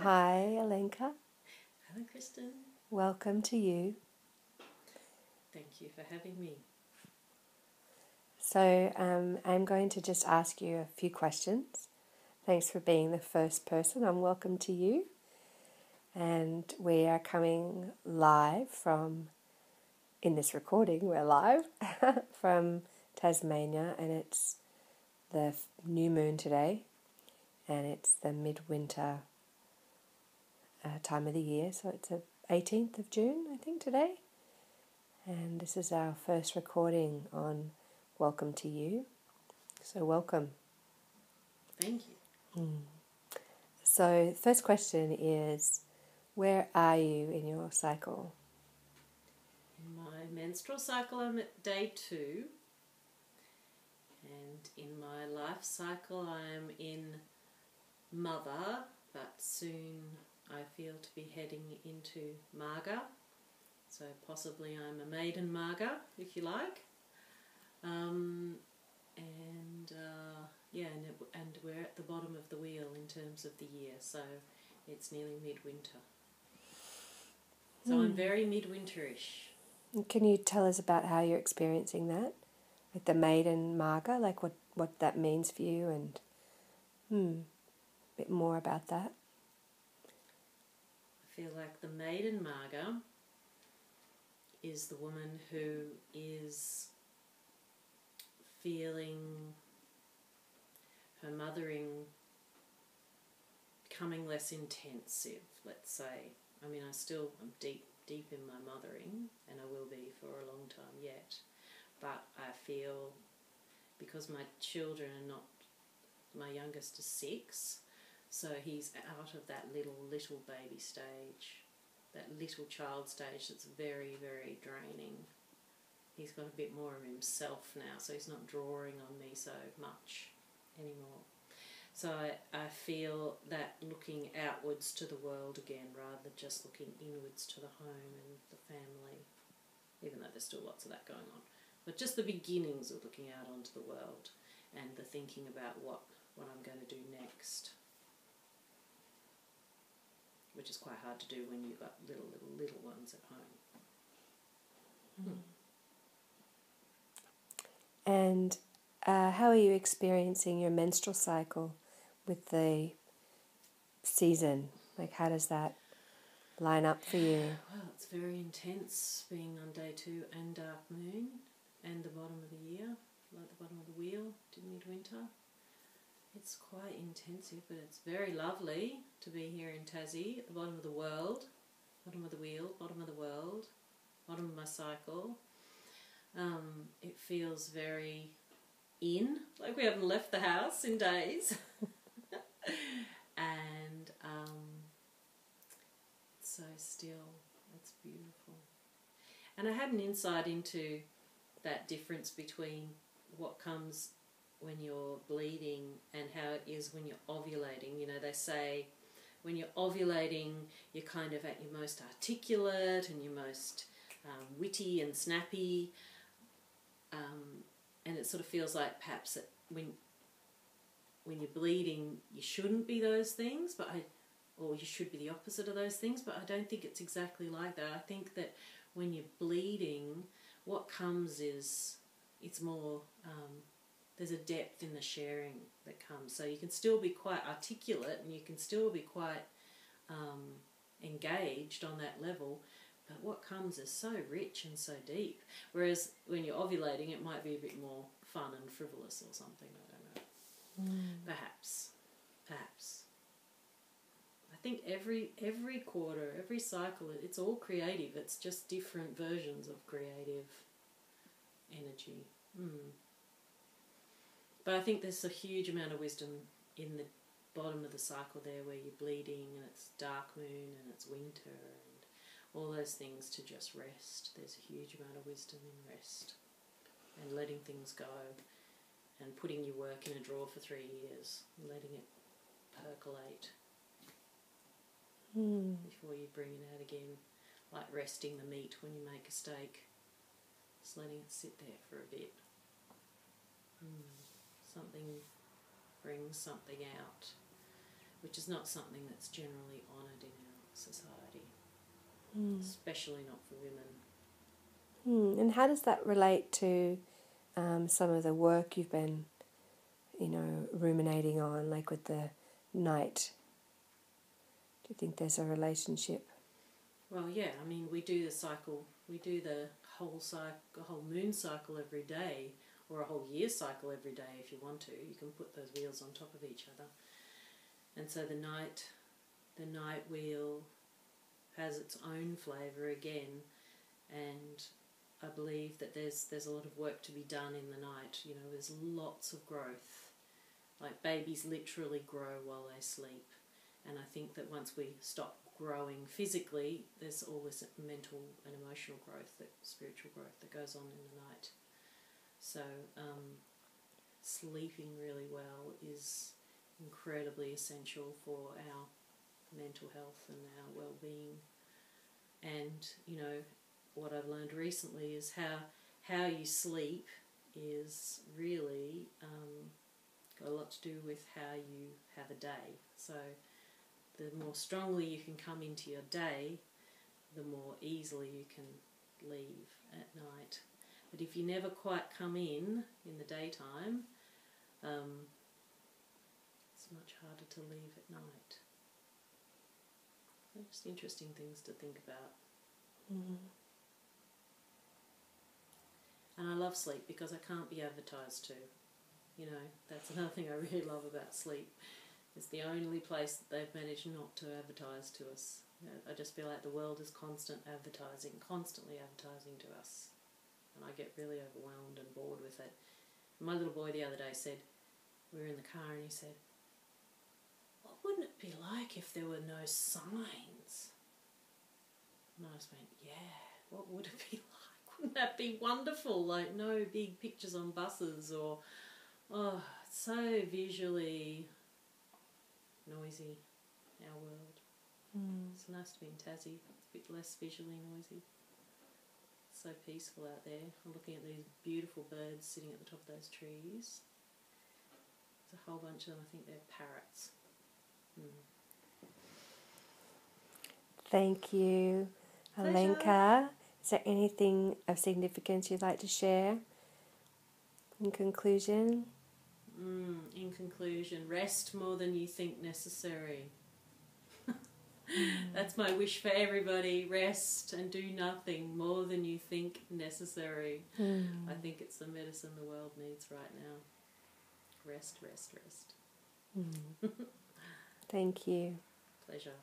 Hi, Alenka. Hello, Kristen. Welcome to you. Thank you for having me. So, I'm going to just ask you a few questions. Thanks for being the first person on Welcome to You. And we are coming live in this recording, we're live from Tasmania, and it's the new moon today, and it's the midwinter time of the year, so it's the 18th of June, I think, today. And this is our first recording on Welcome to You. So welcome. Thank you. So first question is, where are you in your cycle? In my menstrual cycle, I'm at day 2. And in my life cycle, I'm in mother, but soon I feel to be heading into Marga. So possibly I'm a maiden Marga, if you like. And we're at the bottom of the wheel in terms of the year, so it's nearly midwinter. So I'm very midwinterish. Can you tell us about how you're experiencing that? Like the maiden Marga, like what that means for you, and a bit more about that. I feel like the maiden Marga is the woman who is feeling her mothering becoming less intensive, let's say. I mean, I'm deep in my mothering, and I will be for a long time yet. But I feel, because my children are not, my youngest is 6, so he's out of that little baby stage, that little child stage that's very, very draining. He's got a bit more of himself now, so he's not drawing on me so much anymore. So I feel that looking outwards to the world again, rather than just looking inwards to the home and the family, even though there's still lots of that going on. But just the beginnings of looking out onto the world and the thinking about what I'm going to do next, which is quite hard to do when you've got little ones at home. And how are you experiencing your menstrual cycle with the season? Like, how does that line up for you? Well, it's very intense being on day 2 and dark moon and the bottom of the year, like the bottom of the wheel to midwinter. It's quite intensive, but it's very lovely to be here in Tassie, at the bottom of the world, bottom of the wheel, bottom of the world, bottom of my cycle. It feels very like we haven't left the house in days. And it's so still. It's beautiful. And I had an insight into that difference between what comes when you're bleeding and how it is when you're ovulating. You know, they say when you're ovulating, you're kind of at your most articulate and your most witty and snappy. And it sort of feels like perhaps that when you're bleeding, you shouldn't be those things, or you should be the opposite of those things, but I don't think it's exactly like that. I think that when you're bleeding, what comes is, it's more, there's a depth in the sharing that comes. So you can still be quite articulate and you can still be quite engaged on that level, but what comes is so rich and so deep. Whereas when you're ovulating, it might be a bit more fun and frivolous or something, I don't know. Perhaps. I think every quarter, every cycle, it's all creative. It's just different versions of creative energy. But I think there's a huge amount of wisdom in the bottom of the cycle there, where you're bleeding and it's dark moon and it's winter and all those things, to just rest. There's a huge amount of wisdom in rest and letting things go and putting your work in a drawer for 3 years and letting it percolate before you bring it out again, like resting the meat when you make a steak, just letting it sit there for a bit. Something brings something out. which is not something that's generally honoured in our society, especially not for women. And how does that relate to some of the work you've been, ruminating on, like with the night? Do you think there's a relationship? Well, yeah, I mean, we do the cycle, we do the whole moon cycle every day, or a whole year cycle every day if you want to. You can put those wheels on top of each other. And so the night wheel has its own flavour again, and I believe that there's a lot of work to be done in the night. There's lots of growth. Like babies literally grow while they sleep. And I think that once we stop growing physically, there's all this mental and emotional growth, that spiritual growth that goes on in the night. So sleeping really well is incredibly essential for our mental health and our well-being. And, what I've learned recently is how you sleep is really got a lot to do with how you have a day. So the more strongly you can come into your day, the more easily you can leave at night. But if you never quite come in the daytime, it's much harder to leave at night. So just interesting things to think about. And I love sleep because I can't be advertised to. That's another thing I really love about sleep. It's the only place that they've managed not to advertise to us. I just feel like the world is constantly advertising to us. And I get really overwhelmed and bored with it. My little boy the other day said, we were in the car, and he said, what wouldn't it be like if there were no signs? And I just went, yeah, what would it be like? Wouldn't that be wonderful? Like no big pictures on buses or, it's so visually noisy, our world. It's nice to be in Tassie. It's a bit less visually noisy. It's so peaceful out there. I'm looking at these beautiful birds sitting at the top of those trees. There's a whole bunch of them. I think they're parrots. Thank you, Pleasure. Alenka. Is there anything of significance you'd like to share in conclusion? In conclusion, rest more than you think necessary. That's my wish for everybody. Rest and do nothing more than you think necessary. I think it's the medicine the world needs right now. Rest, rest, rest. Thank you. Pleasure.